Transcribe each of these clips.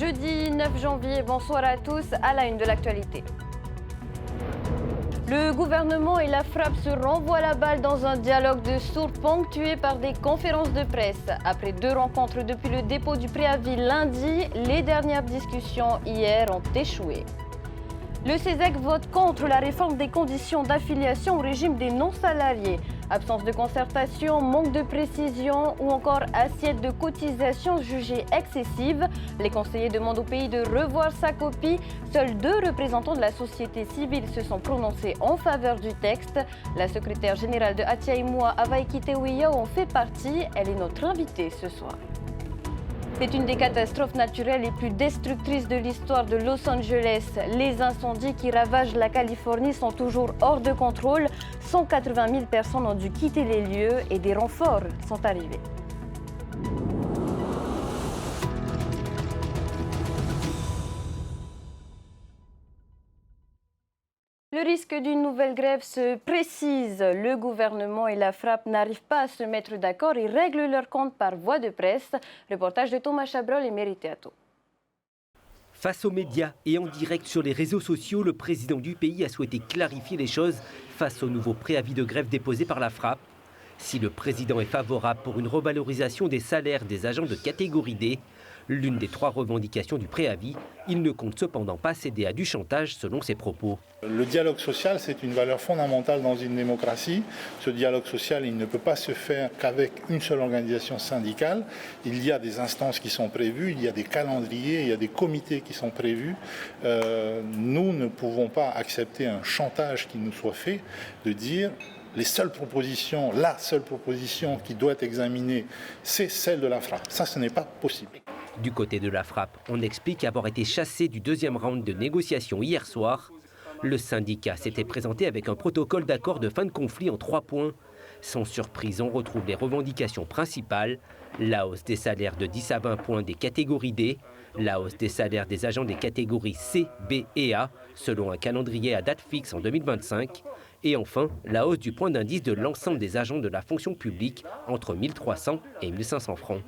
jeudi 9 janvier. Bonsoir à tous, à la une de l'actualité. Le gouvernement et la frappe se renvoient la balle dans un dialogue de sourds ponctué par des conférences de presse. Après 2 rencontres depuis le dépôt du préavis lundi, les dernières discussions hier ont échoué. Le CESEC vote contre la réforme des conditions d'affiliation au régime des non-salariés. Absence de concertation, manque de précision ou encore assiette de cotisation jugée excessive. Les conseillers demandent au pays de revoir sa copie. Seuls 2 représentants de la société civile se sont prononcés en faveur du texte. La secrétaire générale de Atiaïmoua, Avaïkite Ouya, en fait partie. Elle est notre invitée ce soir. C'est une des catastrophes naturelles les plus destructrices de l'histoire de Los Angeles. Les incendies qui ravagent la Californie sont toujours hors de contrôle. 180 000 personnes ont dû quitter les lieux et des renforts sont arrivés. Le risque d'une nouvelle grève se précise. Le gouvernement et la frappe n'arrivent pas à se mettre d'accord et règlent leur compte par voie de presse. Reportage de Thomas Chabrol et Mérité Atto. Face aux médias et en direct sur les réseaux sociaux, le président du pays a souhaité clarifier les choses face au nouveau préavis de grève déposé par la frappe. Si le président est favorable pour une revalorisation des salaires des agents de catégorie D, l'une des 3 revendications du préavis, il ne compte cependant pas céder à du chantage selon ses propos. Le dialogue social, c'est une valeur fondamentale dans une démocratie. Ce dialogue social, il ne peut pas se faire qu'avec une seule organisation syndicale. Il y a des instances qui sont prévues, il y a des calendriers, il y a des comités qui sont prévus. Nous ne pouvons pas accepter un chantage qui nous soit fait de dire les seules propositions, la seule proposition qui doit être examinée, c'est celle de la frappe. Ça, ce n'est pas possible. Du côté de la frappe, on explique avoir été chassé du 2e round de négociations hier soir. Le syndicat s'était présenté avec un protocole d'accord de fin de conflit en 3 points. Sans surprise, on retrouve les revendications principales. La hausse des salaires de 10 à 20 points des catégories D, la hausse des salaires des agents des catégories C, B et A, selon un calendrier à date fixe en 2025. Et enfin, la hausse du point d'indice de l'ensemble des agents de la fonction publique entre 1 300 et 1 500 francs.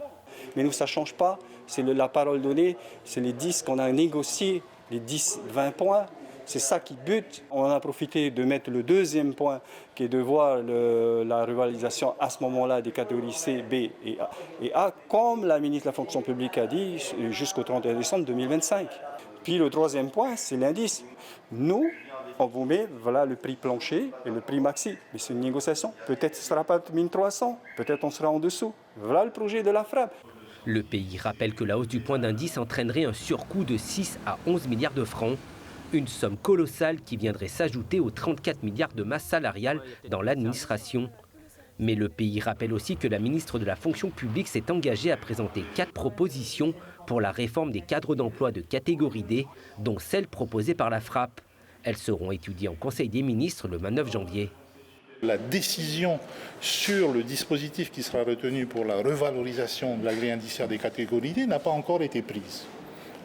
Mais nous, ça ne change pas. C'est la parole donnée, c'est les 10 qu'on a négociés, les 10-20 points. C'est ça qui bute. On a profité de mettre le 2e point, qui est de voir la rivalisation à ce moment-là des catégories C, B et A, comme la ministre de la fonction publique a dit, jusqu'au 31 décembre 2025. Puis le 3e point, c'est l'indice. Nous, on vous met voilà, le prix plancher et le prix maxi. Mais c'est une négociation. Peut-être ce ne sera pas 1300, peut-être on sera en dessous. Voilà le projet de la frappe. Le pays rappelle que la hausse du point d'indice entraînerait un surcoût de 6 à 11 milliards de francs. Une somme colossale qui viendrait s'ajouter aux 34 milliards de masse salariale dans l'administration. Mais le pays rappelle aussi que la ministre de la fonction publique s'est engagée à présenter 4 propositions pour la réforme des cadres d'emploi de catégorie D, dont celle proposée par la frappe. Elles seront étudiées en Conseil des ministres le 29 janvier. La décision sur le dispositif qui sera retenu pour la revalorisation de la grille indiciaire des catégories D n'a pas encore été prise.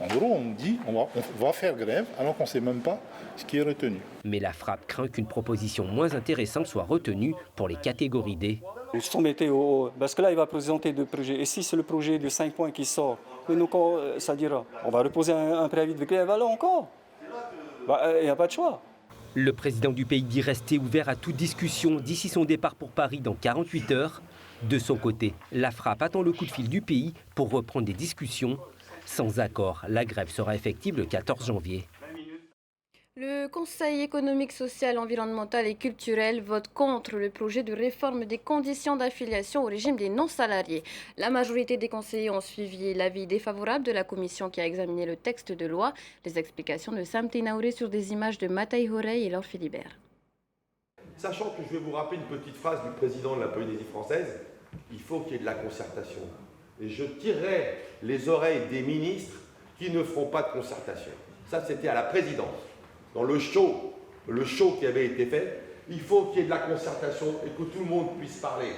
En gros, on dit on va faire grève alors qu'on ne sait même pas ce qui est retenu. Mais la frappe craint qu'une proposition moins intéressante soit retenue pour les catégories D. Parce que là, il va présenter 2 projets. Et si c'est le projet de 5 points qui sort, nous, ça dira, on va reposer un préavis de grève alors encore. Il n'y a pas de choix. Le président du pays dit rester ouvert à toute discussion d'ici son départ pour Paris dans 48 heures. De son côté, la frappe attend le coup de fil du pays pour reprendre des discussions. Sans accord, la grève sera effective le 14 janvier. Le Conseil économique, social, environnemental et culturel vote contre le projet de réforme des conditions d'affiliation au régime des non-salariés. La majorité des conseillers ont suivi l'avis défavorable de la commission qui a examiné le texte de loi. Les explications de Sam Tenaouré sur des images de Mataï Horey et Laure Philibert. Sachant que je vais vous rappeler une petite phrase du président de la Polynésie française, il faut qu'il y ait de la concertation. Et je tirerai les oreilles des ministres qui ne feront pas de concertation. Ça, c'était à la présidence. Dans le show qui avait été fait, il faut qu'il y ait de la concertation et que tout le monde puisse parler.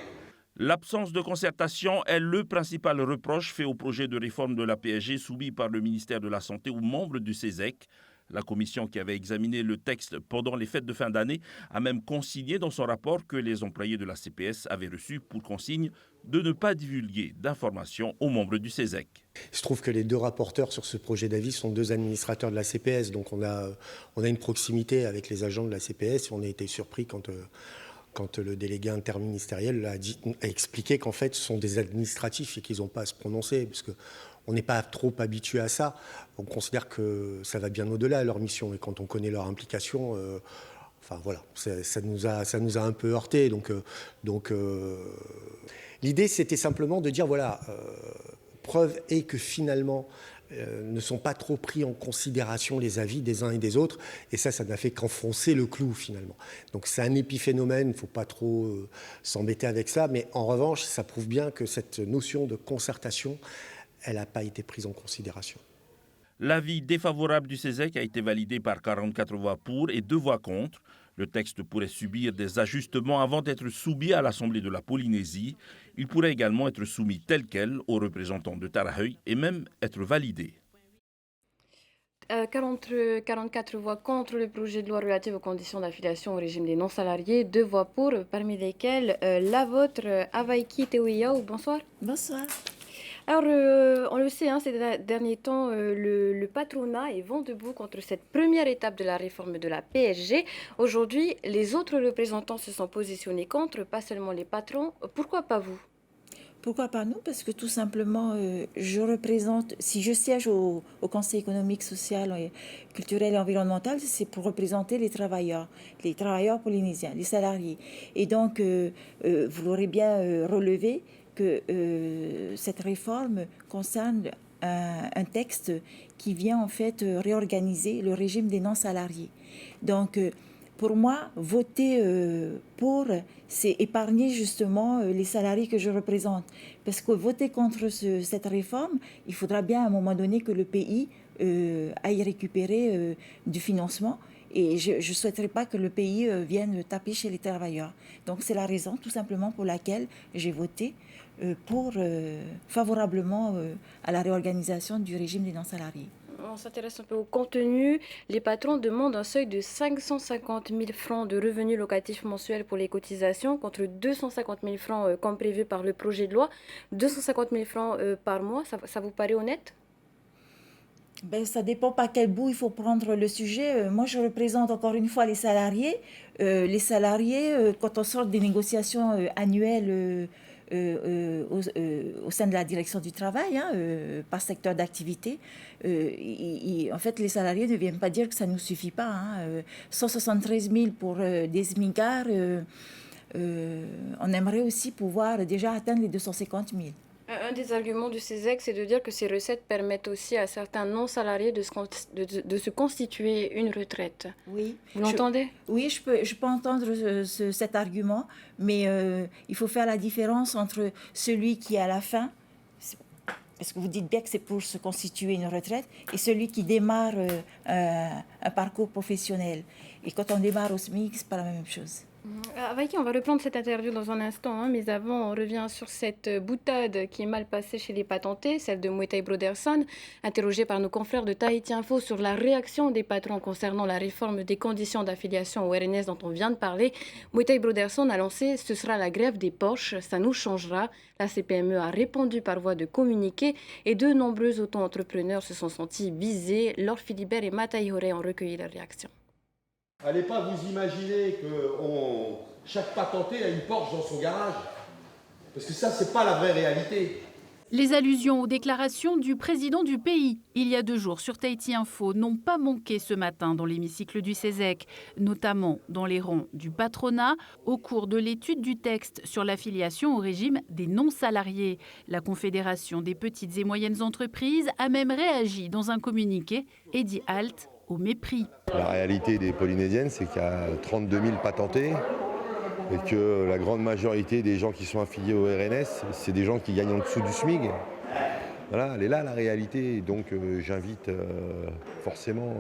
L'absence de concertation est le principal reproche fait au projet de réforme de la PSG soumis par le ministère de la Santé aux membres du CESEC. La commission qui avait examiné le texte pendant les fêtes de fin d'année a même consigné dans son rapport que les employés de la CPS avaient reçu pour consigne de ne pas divulguer d'informations aux membres du CESEC. Il se trouve que les deux rapporteurs sur ce projet d'avis sont deux administrateurs de la CPS, donc on a une proximité avec les agents de la CPS et on a été surpris quand le délégué interministériel a expliqué qu'en fait ce sont des administratifs et qu'ils n'ont pas à se prononcer, parce qu'on n'est pas trop habitué à ça. On considère que ça va bien au-delà de leur mission, et quand on connaît leur implication, enfin voilà, ça nous a un peu heurté. Donc l'idée c'était simplement de dire voilà, preuve est que finalement ne sont pas trop pris en considération les avis des uns et des autres, et ça n'a fait qu'enfoncer le clou finalement. Donc c'est un épiphénomène, il ne faut pas trop s'embêter avec ça, mais en revanche ça prouve bien que cette notion de concertation, elle n'a pas été prise en considération. L'avis défavorable du CESEC a été validé par 44 voix pour et 2 voix contre. Le texte pourrait subir des ajustements avant d'être soumis à l'Assemblée de la Polynésie. Il pourrait également être soumis tel quel aux représentants de Tarahui et même être validé. 44 voix contre le projet de loi relatif aux conditions d'affiliation au régime des non-salariés, 2 voix pour, parmi lesquelles la vôtre, Avaiki Teoiyao. Bonsoir. Bonsoir. Alors, on le sait, ces derniers temps, le patronat est vent debout contre cette première étape de la réforme de la PSG. Aujourd'hui, les autres représentants se sont positionnés contre, pas seulement les patrons. Pourquoi pas vous ? Pourquoi pas nous ? Parce que tout simplement, je représente, si je siège au Conseil économique, social, culturel et environnemental, c'est pour représenter les travailleurs polynésiens, les salariés. Et donc, vous l'aurez bien relevé, que cette réforme concerne un texte qui vient en fait réorganiser le régime des non-salariés. Donc, pour moi, voter pour, c'est épargner justement les salariés que je représente. Parce que voter contre cette réforme, il faudra bien à un moment donné que le pays aille récupérer du financement. Et je ne souhaiterais pas que le pays vienne taper chez les travailleurs. Donc c'est la raison tout simplement pour laquelle j'ai voté favorablement à la réorganisation du régime des non-salariés. On s'intéresse un peu au contenu. Les patrons demandent un seuil de 550 000 francs de revenus locatifs mensuels pour les cotisations contre 250 000 francs comme prévu par le projet de loi. 250 000 francs par mois, ça vous paraît honnête ? Ça dépend par quel bout il faut prendre le sujet. Moi, je représente encore une fois les salariés. Quand on sort des négociations annuelles au sein de la direction du travail, par secteur d'activité, en fait, les salariés ne viennent pas dire que ça ne nous suffit pas. 173 000 pour des smicards, on aimerait aussi pouvoir déjà atteindre les 250 000. Un des arguments du CESEC, c'est de dire que ces recettes permettent aussi à certains non-salariés de se constituer une retraite. Oui. Vous l'entendez ? Oui, je peux entendre cet argument, mais il faut faire la différence entre celui qui, à la fin, parce que vous dites bien que c'est pour se constituer une retraite, et celui qui démarre un parcours professionnel. Et quand on démarre au SMIC, ce n'est pas la même chose. Avaiki, on va reprendre cette interview dans un instant, mais avant, on revient sur cette boutade qui est mal passée chez les patentés, celle de Mouetai Broderson, interrogé par nos confrères de Tahiti Info sur la réaction des patrons concernant la réforme des conditions d'affiliation au RNS dont on vient de parler. Mouetai Broderson a lancé « Ce sera la grève des poches, ça nous changera ». La CPME a répondu par voie de communiqué et de nombreux auto-entrepreneurs se sont sentis visés. Laure Philibert et Matai Hore ont recueilli leur réaction. Allez pas vous imaginer que chaque patenté a une Porsche dans son garage. Parce que ça, c'est pas la vraie réalité. Les allusions aux déclarations du président du pays, il y a 2 jours sur Tahiti Info, n'ont pas manqué ce matin dans l'hémicycle du CESEC, notamment dans les rangs du patronat, au cours de l'étude du texte sur l'affiliation au régime des non-salariés. La Confédération des petites et moyennes entreprises a même réagi dans un communiqué et dit halte au mépris. La réalité des Polynésiennes, c'est qu'il y a 32 000 patentés et que la grande majorité des gens qui sont affiliés au RNS, c'est des gens qui gagnent en dessous du SMIC. Voilà, elle est là la réalité. Donc j'invite forcément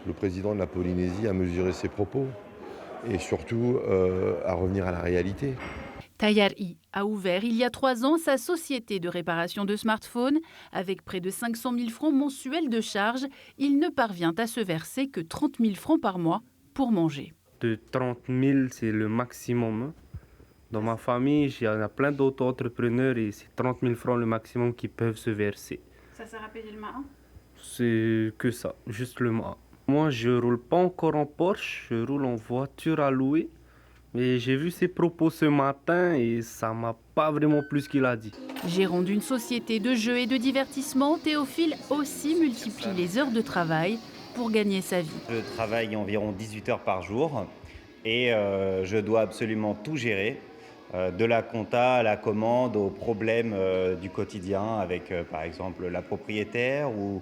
le président de la Polynésie à mesurer ses propos et surtout à revenir à la réalité. Tayari a ouvert il y a 3 ans sa société de réparation de smartphones. Avec près de 500 000 francs mensuels de charges, il ne parvient à se verser que 30 000 francs par mois pour manger. De 30 000, c'est le maximum. Dans ma famille, il y en a plein d'autres entrepreneurs et c'est 30 000 francs le maximum qu'ils peuvent se verser. Ça sert à payer le marin? C'est que ça, juste le mois. Moi, je roule pas encore en Porsche, je roule en voiture à louer. Mais j'ai vu ses propos ce matin et ça m'a pas vraiment plu ce qu'il a dit. Gérant d'une société de jeux et de divertissement, Théophile aussi multiplie les heures de travail pour gagner sa vie. Je travaille environ 18 heures par jour et je dois absolument tout gérer, de la compta à la commande, aux problèmes du quotidien avec par exemple la propriétaire ou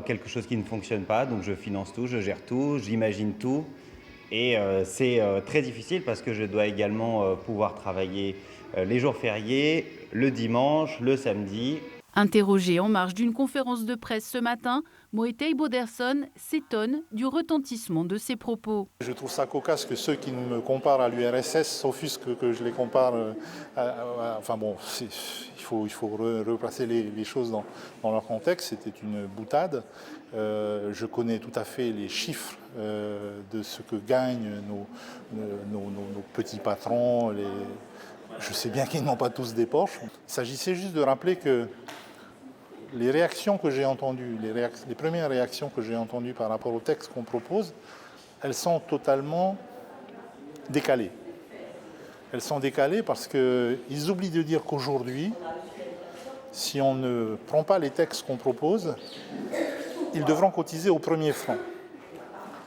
quelque chose qui ne fonctionne pas. Donc je finance tout, je gère tout, j'imagine tout. Et c'est très difficile parce que je dois également pouvoir travailler les jours fériés, le dimanche, le samedi. Interrogé en marge d'une conférence de presse ce matin, Moetei Boderson s'étonne du retentissement de ses propos. Je trouve ça cocasse que ceux qui me comparent à l'URSS s'offusquent que je les compare. Enfin bon, il faut replacer les choses dans leur contexte. C'était une boutade. Je connais tout à fait les chiffres de ce que gagnent nos petits patrons. Je sais bien qu'ils n'ont pas tous des Porsche. Il s'agissait juste de rappeler que les réactions que j'ai entendues, les premières réactions que j'ai entendues par rapport au texte qu'on propose, elles sont totalement décalées. Elles sont décalées parce qu'ils oublient de dire qu'aujourd'hui, si on ne prend pas les textes qu'on propose, ils devront cotiser au premier franc.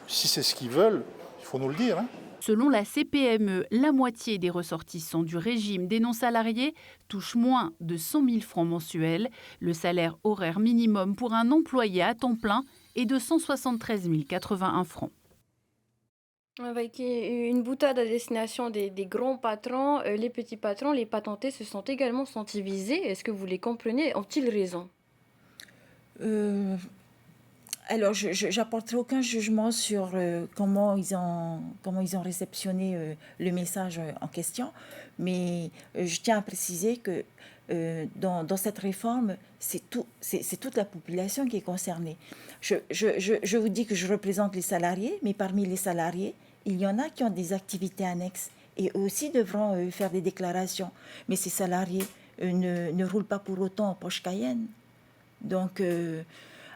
Si c'est ce qu'ils veulent, il faut nous le dire. Selon la CPME, la moitié des ressortissants du régime des non-salariés touchent moins de 100 000 francs mensuels. Le salaire horaire minimum pour un employé à temps plein est de 173 081 francs. Avec une boutade à destination des grands patrons, les petits patrons, les patentés se sont également sentis visés. Est-ce que vous les comprenez? Ont-ils raison? Alors, je n'apporterai aucun jugement sur comment ils ont réceptionné le message en question, mais je tiens à préciser que dans cette réforme, c'est toute la population qui est concernée. Je vous dis que je représente les salariés, mais parmi les salariés, il y en a qui ont des activités annexes et eux aussi devront faire des déclarations. Mais ces salariés ne roulent pas pour autant en Porsche Cayenne. Donc,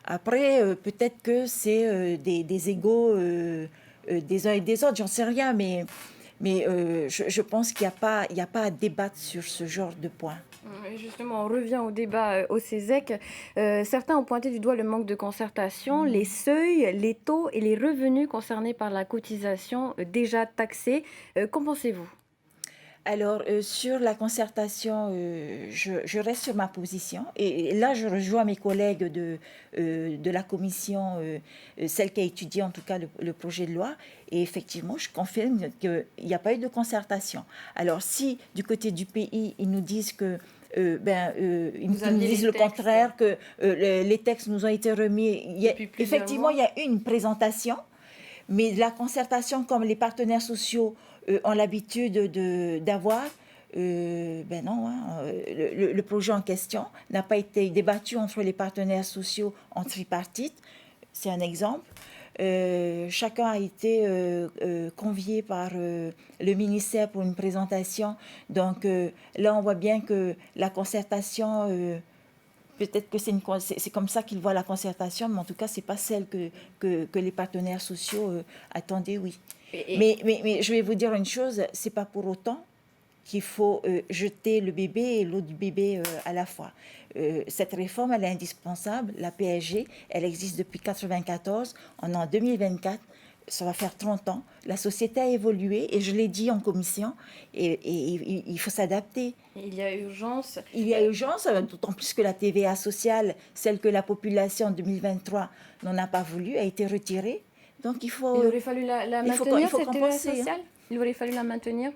après, peut-être que c'est des égos des uns et des autres, j'en sais rien, mais je pense qu'il n'y a pas à débattre sur ce genre de points. Justement, on revient au débat au CESEC. Certains ont pointé du doigt le manque de concertation, les seuils, les taux et les revenus concernés par la cotisation déjà taxés. Qu'en pensez-vous ? Alors, sur la concertation, je reste sur ma position. Et là, je rejoins mes collègues de la commission, celle qui a étudié en tout cas le projet de loi. Et effectivement, je confirme qu'il n'y a pas eu de concertation. Alors, si du côté du pays, ils nous disent que ils nous disent le contraire, que les textes nous ont été remis. Effectivement, il y a une présentation, mais la concertation, comme les partenaires sociaux ont l'habitude d'avoir, non, le projet en question n'a pas été débattu entre les partenaires sociaux en tripartite. C'est un exemple. Chacun a été convié par le ministère pour une présentation. Donc là, on voit bien que la concertation, peut-être que c'est comme ça qu'ils voient la concertation, mais en tout cas, ce n'est pas celle que les partenaires sociaux attendaient, oui. Mais je vais vous dire une chose, ce n'est pas pour autant qu'il faut jeter le bébé et l'eau du bébé à la fois. Cette réforme, elle est indispensable. La PSG, elle existe depuis 1994. On est en 2024. Ça va faire 30 ans. La société a évolué et je l'ai dit en commission. Et il faut s'adapter. Il y a urgence. Il y a urgence, d'autant plus que la TVA sociale, celle que la population en 2023 n'en a pas voulu, a été retirée. Donc il faut... Il aurait fallu la maintenir, cette TVA sociale ? Il aurait fallu la maintenir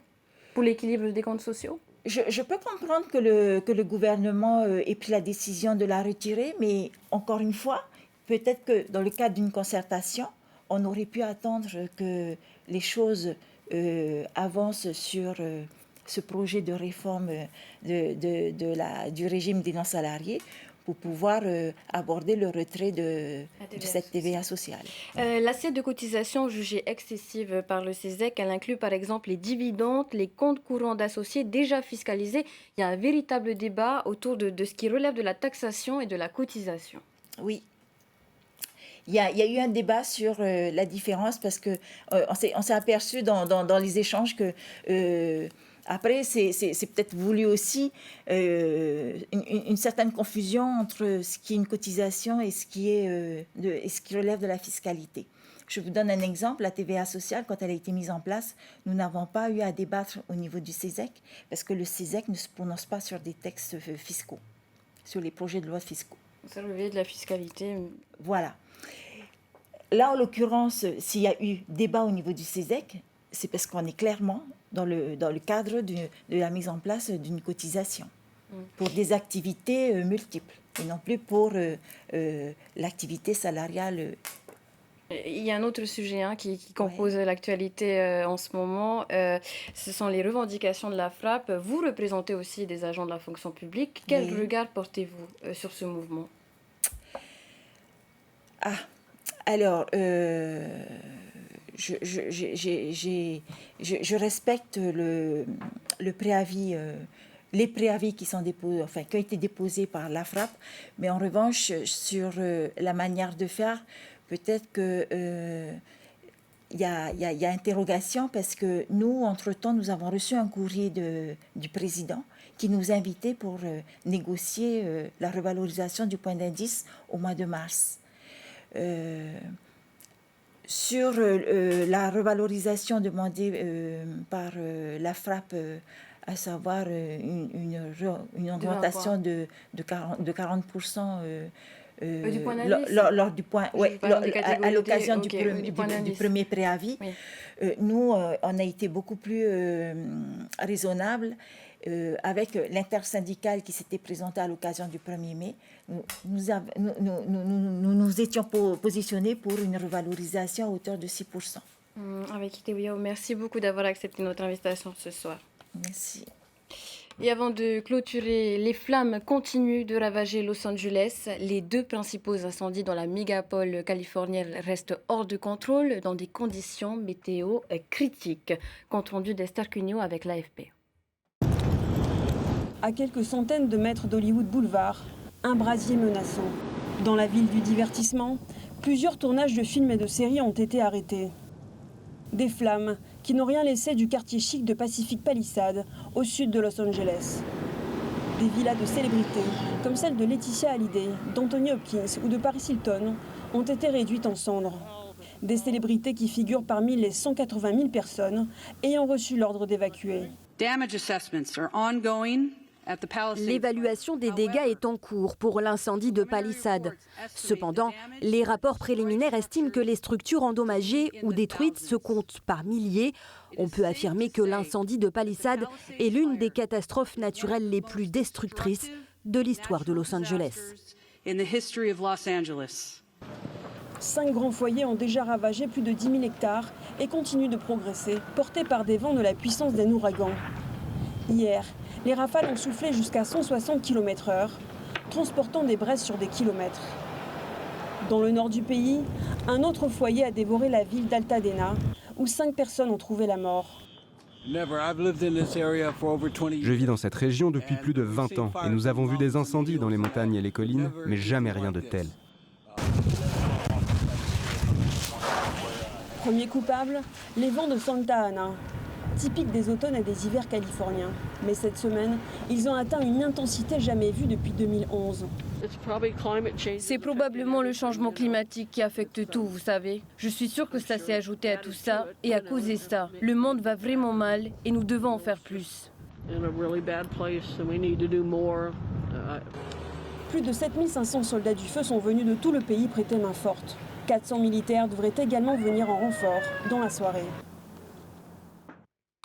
pour l'équilibre des comptes sociaux ? Je peux comprendre que le gouvernement ait pris la décision de la retirer, mais encore une fois, peut-être que dans le cadre d'une concertation, on aurait pu attendre que les choses avancent sur ce projet de réforme du régime des non-salariés pour pouvoir aborder le retrait de cette TVA sociale. L'assiette de cotisation jugée excessive par le CESEC, elle inclut par exemple les dividendes, les comptes courants d'associés déjà fiscalisés. Il y a un véritable débat autour de ce qui relève de la taxation et de la cotisation. Oui. Il y a eu un débat sur la différence parce qu'on s'est aperçu dans les échanges que... Après, c'est peut-être voulu aussi une certaine confusion entre ce qui est une cotisation et ce qui relève de la fiscalité. Je vous donne un exemple. La TVA sociale, quand elle a été mise en place, nous n'avons pas eu à débattre au niveau du CESEC parce que le CESEC ne se prononce pas sur des textes fiscaux, sur les projets de loi fiscaux. Ça relève de la fiscalité. Voilà. Là, en l'occurrence, s'il y a eu débat au niveau du CESEC, c'est parce qu'on est clairement dans le cadre de la mise en place d'une cotisation pour des activités multiples et non plus pour l'activité salariale. Il y a un autre sujet qui compose l'actualité en ce moment, ce sont les revendications de la FRAPP. Vous représentez aussi des agents de la fonction publique. Quel regard portez-vous sur ce mouvement? Alors... Je respecte le préavis, les préavis qui sont déposés, qui ont été déposés par la FRAPP, mais en revanche, sur la manière de faire, peut-être que il y a interrogation parce que nous, entre-temps, nous avons reçu un courrier du président qui nous invitait pour négocier la revalorisation du point d'indice au mois de mars. Sur la revalorisation demandée par la FRAPP, à savoir une augmentation de 40% du point lors du point, à l'occasion du premier préavis. Oui. Nous, on a été beaucoup plus raisonnable. Avec l'intersyndicale qui s'était présentée à l'occasion du 1er mai, nous étions positionnés pour une revalorisation à hauteur de 6%. Avec Itewio, merci beaucoup d'avoir accepté notre invitation ce soir. Merci. Et avant de clôturer, les flammes continuent de ravager Los Angeles. Les 2 principaux incendies dans la mégapole californienne restent hors de contrôle dans des conditions météo critiques. Compte rendu d'Esther Cugno avec l'AFP. À quelques centaines de mètres d'Hollywood Boulevard, un brasier menaçant. Dans la ville du divertissement, plusieurs tournages de films et de séries ont été arrêtés. Des flammes qui n'ont rien laissé du quartier chic de Pacific Palisades, au sud de Los Angeles. Des villas de célébrités, comme celle de Laetitia Hallyday, d'Anthony Hopkins ou de Paris Hilton, ont été réduites en cendres. Des célébrités qui figurent parmi les 180 000 personnes ayant reçu l'ordre d'évacuer. L'évaluation des dégâts est en cours pour l'incendie de Palisades. Cependant, les rapports préliminaires estiment que les structures endommagées ou détruites se comptent par milliers. On peut affirmer que l'incendie de Palisades est l'une des catastrophes naturelles les plus destructrices de l'histoire de Los Angeles. 5 grands foyers ont déjà ravagé plus de 10 000 hectares et continuent de progresser, portés par des vents de la puissance d'un ouragan. Hier, les rafales ont soufflé jusqu'à 160 km/h, transportant des braises sur des kilomètres. Dans le nord du pays, un autre foyer a dévoré la ville d'Altadena, où 5 personnes ont trouvé la mort. Je vis dans cette région depuis plus de 20 ans et nous avons vu des incendies dans les montagnes et les collines, mais jamais rien de tel. Premier coupable, les vents de Santa Ana, typiques des automnes et des hivers californiens. Mais cette semaine, ils ont atteint une intensité jamais vue depuis 2011. C'est probablement le changement climatique qui affecte tout, vous savez. Je suis sûre que ça s'est ajouté à tout ça et à cause de ça. Le monde va vraiment mal et nous devons en faire plus. Plus de 7500 soldats du feu sont venus de tout le pays prêter main forte. 400 militaires devraient également venir en renfort dans la soirée.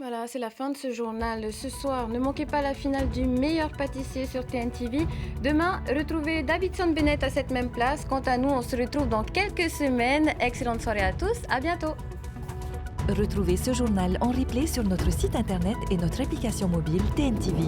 Voilà, c'est la fin de ce journal. Ce soir, ne manquez pas la finale du meilleur pâtissier sur TNTV. Demain, retrouvez Davidson Bennett à cette même place. Quant à nous, on se retrouve dans quelques semaines. Excellente soirée à tous, à bientôt. Retrouvez ce journal en replay sur notre site internet et notre application mobile TNTV.